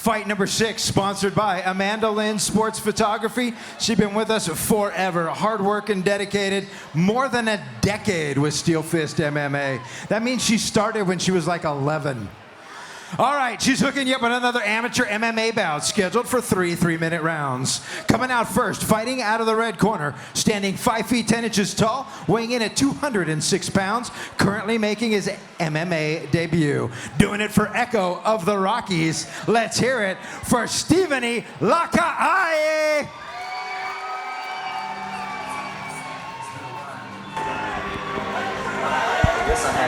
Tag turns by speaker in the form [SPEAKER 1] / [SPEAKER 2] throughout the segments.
[SPEAKER 1] Fight number 6, sponsored by Amanda Lynn Sports Photography. She's been with us forever, hard work and dedicated, more than a decade with SteelFist MMA. That means she started when she was like 11. All right, she's hooking you up with another amateur MMA bout scheduled for 3 3-minute rounds. Coming out first, fighting out of the red corner, standing 5 feet 10 inches tall, weighing in at 206 pounds, currently making his MMA debut. Doing it for Echo of the Rockies. Let's hear it for Sitiveni Lakai.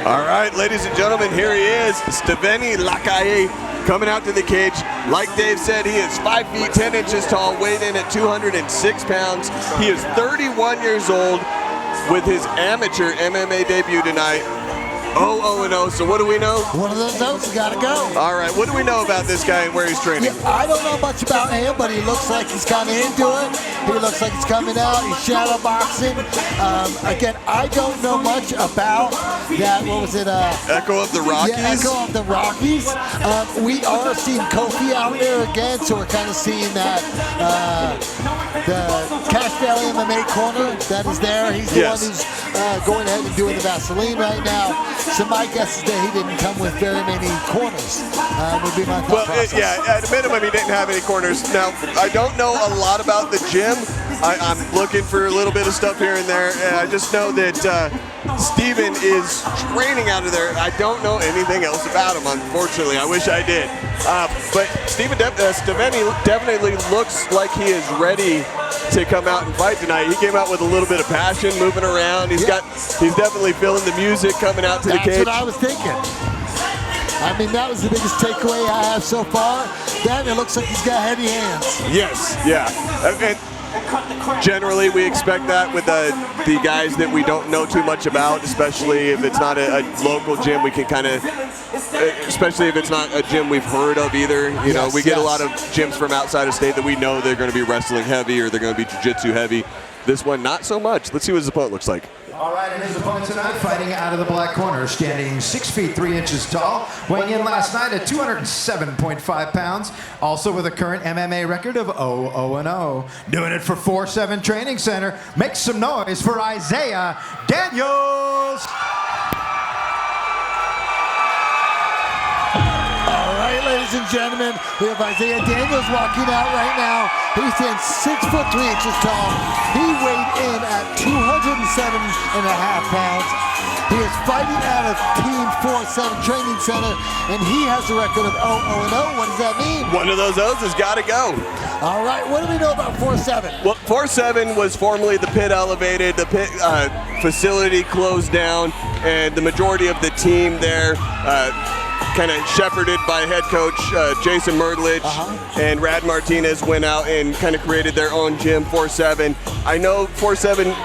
[SPEAKER 2] All right, ladies and gentlemen, here he is, Sitiveni Lakai, coming out to the cage. Like Dave said, he is 5 feet 10 inches tall, weighed in at 206 pounds. He is 31 years old with his amateur MMA debut tonight. 0-0-0, so what do we know?
[SPEAKER 3] One of those notes has got to go.
[SPEAKER 2] All right, what do we know about this guy and where he's training?
[SPEAKER 3] Yeah, I don't know much about him, but he looks like he's kind of into it. He looks like he's coming out. He's shadow boxing. Again, I don't know much about that. What was it?
[SPEAKER 2] Echo of the Rockies?
[SPEAKER 3] Yeah, Echo of the Rockies. We are seeing Kofi out there again, so we're kind of seeing that the Cash Valley MMA corner that is there. He's the one who's going ahead and doing the Vaseline right now. So my guess is that he didn't come with very many corners, would be my thought process.
[SPEAKER 2] Yeah, at a minimum, he didn't have any corners. Now, I don't know a lot about the gym. I'm looking for a little bit of stuff here and there, and I just know that Steven is training out of there. I don't know anything else about him, unfortunately. I wish I did. But Sitiveni definitely looks like he is ready to come out and fight tonight. He came out with a little bit of passion, moving around. He's definitely feeling the music coming out to the cage.
[SPEAKER 3] That's what I was thinking. I mean, that was the biggest takeaway I have so far. Then it looks like he's got heavy hands.
[SPEAKER 2] Yes, yeah. And generally, we expect that with the guys that we don't know too much about, especially if it's not a local gym. We can kind of, especially if it's not a gym we've heard of either. You know, we get a lot of gyms from outside of state that we know they're going to be wrestling heavy or they're going to be jiu-jitsu heavy. This one, not so much. Let's see what his opponent looks like.
[SPEAKER 1] All right, and his opponent tonight, fighting out of the black corner, standing 6 feet 3 inches tall, weighing in last night at 207.5 pounds, also with a current MMA record of 0-0-0. Doing it for 4-7 Training Center. Make some noise for Isaiah Daniels.
[SPEAKER 3] All right, ladies and gentlemen, we have Isaiah Daniels walking out right now. He stands 6 foot 3 inches tall. He weighed in at 207.5 pounds. He is fighting out of Team 4-7 Training Center, and he has a record of 0-0-0. What does that mean?
[SPEAKER 2] One of those O's has got to go.
[SPEAKER 3] All right, what do we know about 4-7?
[SPEAKER 2] Well, 4-7 was formerly the pit elevated, the pit facility closed down, and the majority of the team there kind of shepherded by head coach Jason Merdlich and Rad Martinez went out and kind of created their own gym, 4-7. I know 4-7,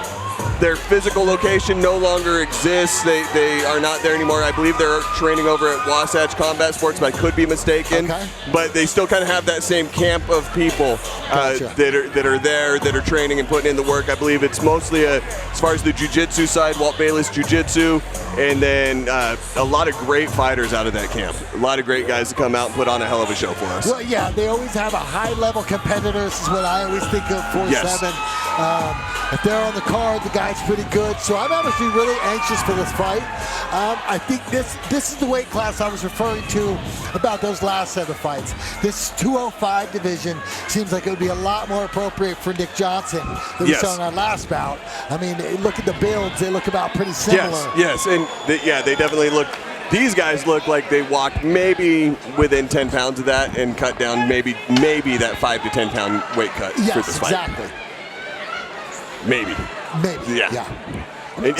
[SPEAKER 2] their physical location no longer exists. They are not there anymore. I believe they're training over at Wasatch Combat Sports, but I could be mistaken. But they still kind of have that same camp of people that are there, that are training and putting in the work. I believe it's mostly, as far as the jiu-jitsu side, Walt Bayless Jiu-Jitsu, and then a lot of great fighters out of that camp. A lot of great guys to come out and put on a hell of a show for us.
[SPEAKER 3] Well, yeah, they always have a high-level competitor. This is what I always think of 4-7.
[SPEAKER 2] Yes.
[SPEAKER 3] If they're on the card, the guy's pretty good. So I'm actually really anxious for this fight. I think this is the weight class I was referring to about those last set of fights. This 205 division seems like it would be a lot more appropriate for Nick Johnson than we saw in our last bout. I mean, look at the builds. They look about pretty similar.
[SPEAKER 2] Yes, and they definitely look. These guys look like they walk maybe within 10 pounds of that and cut down maybe that 5 to 10 pound weight cut for this fight.
[SPEAKER 3] Exactly.
[SPEAKER 2] Maybe.
[SPEAKER 3] Yeah.
[SPEAKER 2] And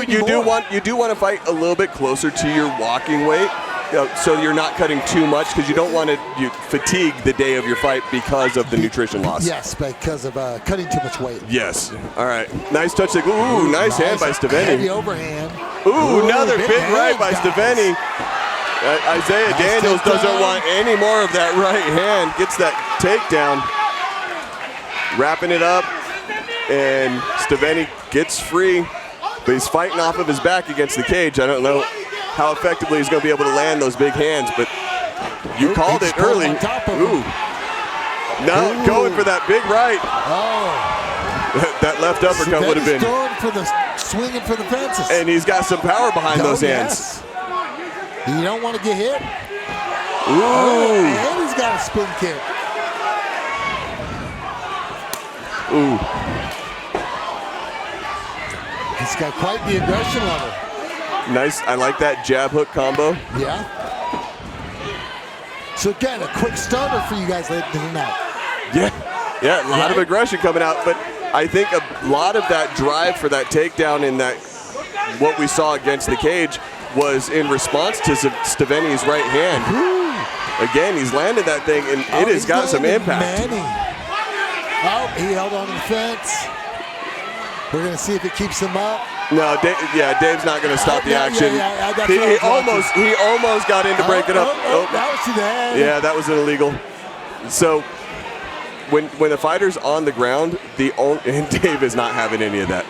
[SPEAKER 2] you do want to fight a little bit closer to your walking weight, so you're not cutting too much, because you don't want to fatigue the day of your fight because of the nutrition loss.
[SPEAKER 3] Yes, because of cutting too much weight.
[SPEAKER 2] Yes. All right. Nice touch. Ooh, nice hand by Sitiveni.
[SPEAKER 3] Heavy overhand.
[SPEAKER 2] Ooh, another big right by Sitiveni. Isaiah Daniels doesn't want any more of that right hand. Gets that takedown. Wrapping it up. And Sitiveni gets free, but he's fighting off of his back against the cage. I don't know how effectively he's going to be able to land those big hands, but you called it early.
[SPEAKER 3] Ooh.
[SPEAKER 2] No, going for that big right.
[SPEAKER 3] Oh.
[SPEAKER 2] That left uppercut would have been.
[SPEAKER 3] Going for the swinging for the fences.
[SPEAKER 2] And he's got some power behind those hands.
[SPEAKER 3] Yes. You don't want to get hit.
[SPEAKER 2] Ooh.
[SPEAKER 3] Oh, and he's got a spin kick.
[SPEAKER 2] Ooh.
[SPEAKER 3] He's got quite the aggression level.
[SPEAKER 2] Nice. I like that jab hook combo.
[SPEAKER 3] Yeah. So again, a quick starter for you guys late tonight.
[SPEAKER 2] Yeah, a lot of aggression coming out, but I think a lot of that drive for that takedown in that what we saw against the cage was in response to Stiveni's right hand. Again, he's landed that thing, and it has got some impact.
[SPEAKER 3] Oh, he held on to the fence. We're going to see if it keeps him up.
[SPEAKER 2] No, Dave's not going to stop the action. He almost got in to break it up.
[SPEAKER 3] That was to the head.
[SPEAKER 2] Yeah, that was illegal. So when the fighter's on the ground, and Dave is not having any of that.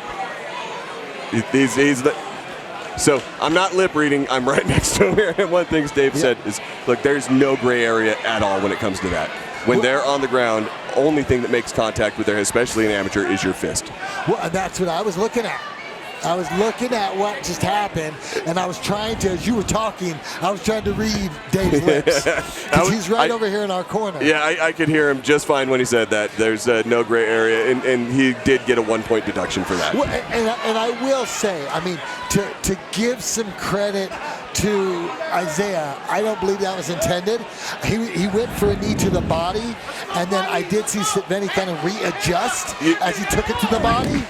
[SPEAKER 2] So I'm not lip reading. I'm right next to him here. And one thing Dave said is, look, there's no gray area at all when it comes to that. When they're on the ground, only thing that makes contact with their head, especially an amateur, is your fist.
[SPEAKER 3] Well, and that's what I was looking at. I was looking at what just happened, and I was trying to, as you were talking, I was trying to read Dave's lips. Because he's right over here in our corner.
[SPEAKER 2] Yeah, I could hear him just fine when he said that. There's no gray area, and he did get a 1-point deduction for that.
[SPEAKER 3] Well, and I will say, I mean, to give some credit to Isaiah, I don't believe that was intended. He went for a knee to the body, and then I did see Sitiveni kind of readjust as he took it to the body.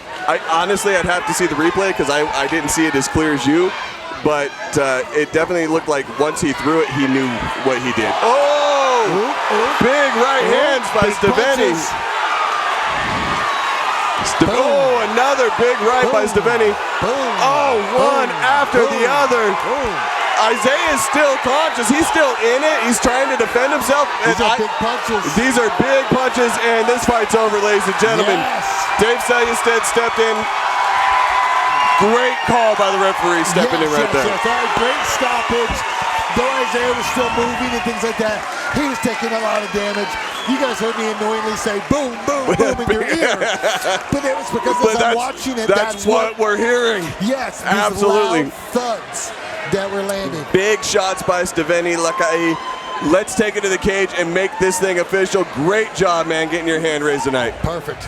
[SPEAKER 2] Honestly, I'd have to see the replay because I didn't see it as clear as you, but it definitely looked like once he threw it, he knew what he did. Oh! Big right hands by Stiveni. Oh, another big right by Stiveni. Oh, one after the other. Isaiah's still conscious. He's still in it. He's trying to defend himself.
[SPEAKER 3] These are big punches.
[SPEAKER 2] These are big punches, and this fight's over, ladies and gentlemen.
[SPEAKER 3] Yes.
[SPEAKER 2] Dave Seljestad stepped in. Great call by the referee stepping in right there.
[SPEAKER 3] Yes. Great stoppage. Though Isaiah was still moving and things like that, he was taking a lot of damage. You guys heard me annoyingly say boom, boom, boom in your ear. But it was because as I'm watching it,
[SPEAKER 2] that's what we're hearing.
[SPEAKER 3] Yes,
[SPEAKER 2] absolutely.
[SPEAKER 3] Loud thuds that were landing.
[SPEAKER 2] Big shots by Sitiveni Lakai. Let's take it to the cage and make this thing official. Great job, man, getting your hand raised tonight.
[SPEAKER 3] Perfect.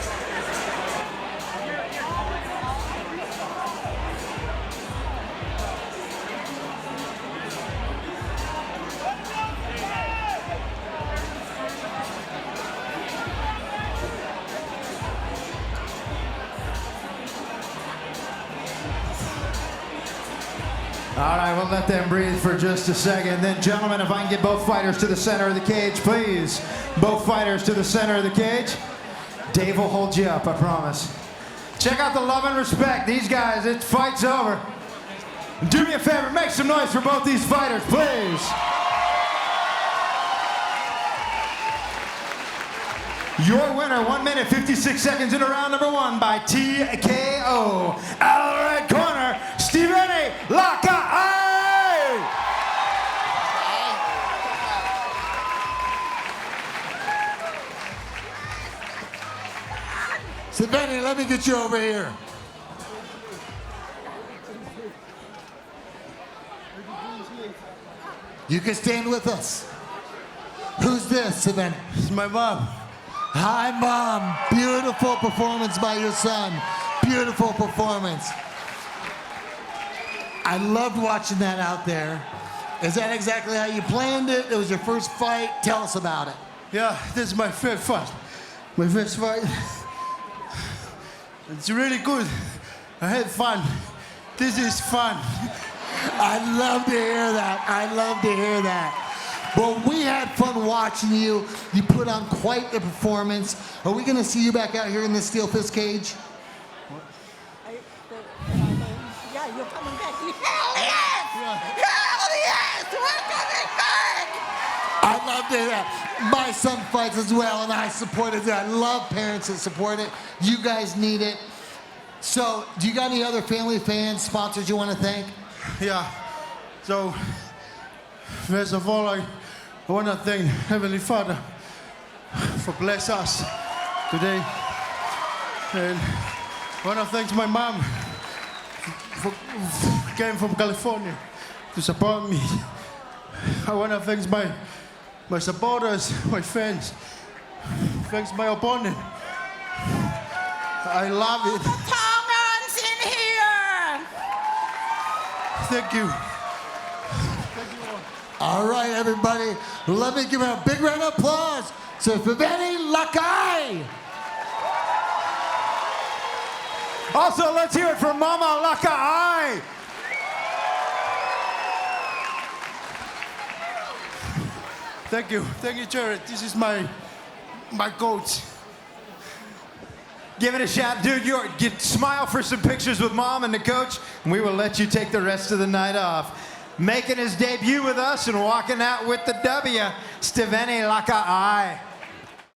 [SPEAKER 1] All right, we'll let them breathe for just a second. Then, gentlemen, if I can get both fighters to the center of the cage, please. Both fighters to the center of the cage. Dave will hold you up, I promise. Check out the love and respect. These guys, it fight's over. Do me a favor, make some noise for both these fighters, please. Your winner, 1 minute, 56 seconds into round number 1 by TKO. Out of the red corner, Sitiveni Lakai.
[SPEAKER 3] Sitiveni, let me get you over here. You can stand with us. Who's this, Sitiveni?
[SPEAKER 4] This is my mom.
[SPEAKER 3] Hi, Mom. Beautiful performance by your son. Beautiful performance. I loved watching that out there. Is that exactly how you planned it? It was your first fight. Tell us about it.
[SPEAKER 4] Yeah, this is my first fight. My first fight. It's really good. I had fun. This is fun.
[SPEAKER 3] I love to hear that. I love to hear that. Well, we had fun watching you. You put on quite the performance. Are we going to see you back out here in this SteelFist cage?
[SPEAKER 5] Yeah, you're coming back. Hell yes! Hell yes! We're coming back!
[SPEAKER 3] I love to hear that. My son fights as well, and I support it. I love parents that support it. You guys need it. So, do you got any other family, fans, sponsors you want to thank?
[SPEAKER 4] Yeah. So, first of all, I want to thank Heavenly Father for bless us today. And I want to thank my mom for came from California to support me. I want to thank my supporters, my fans. Thanks my opponent. I love it.
[SPEAKER 5] Tongues in here.
[SPEAKER 4] Thank you.
[SPEAKER 3] All right, everybody, let me give a big round of applause to Sitiveni Lakai.
[SPEAKER 1] Also, let's hear it for Mama Lakai.
[SPEAKER 4] Thank you, Jared. This is my coach.
[SPEAKER 1] Give it a shout, dude. Smile for some pictures with Mom and the coach, and we will let you take the rest of the night off. Making his debut with us and walking out with the W, Sitiveni Lakai.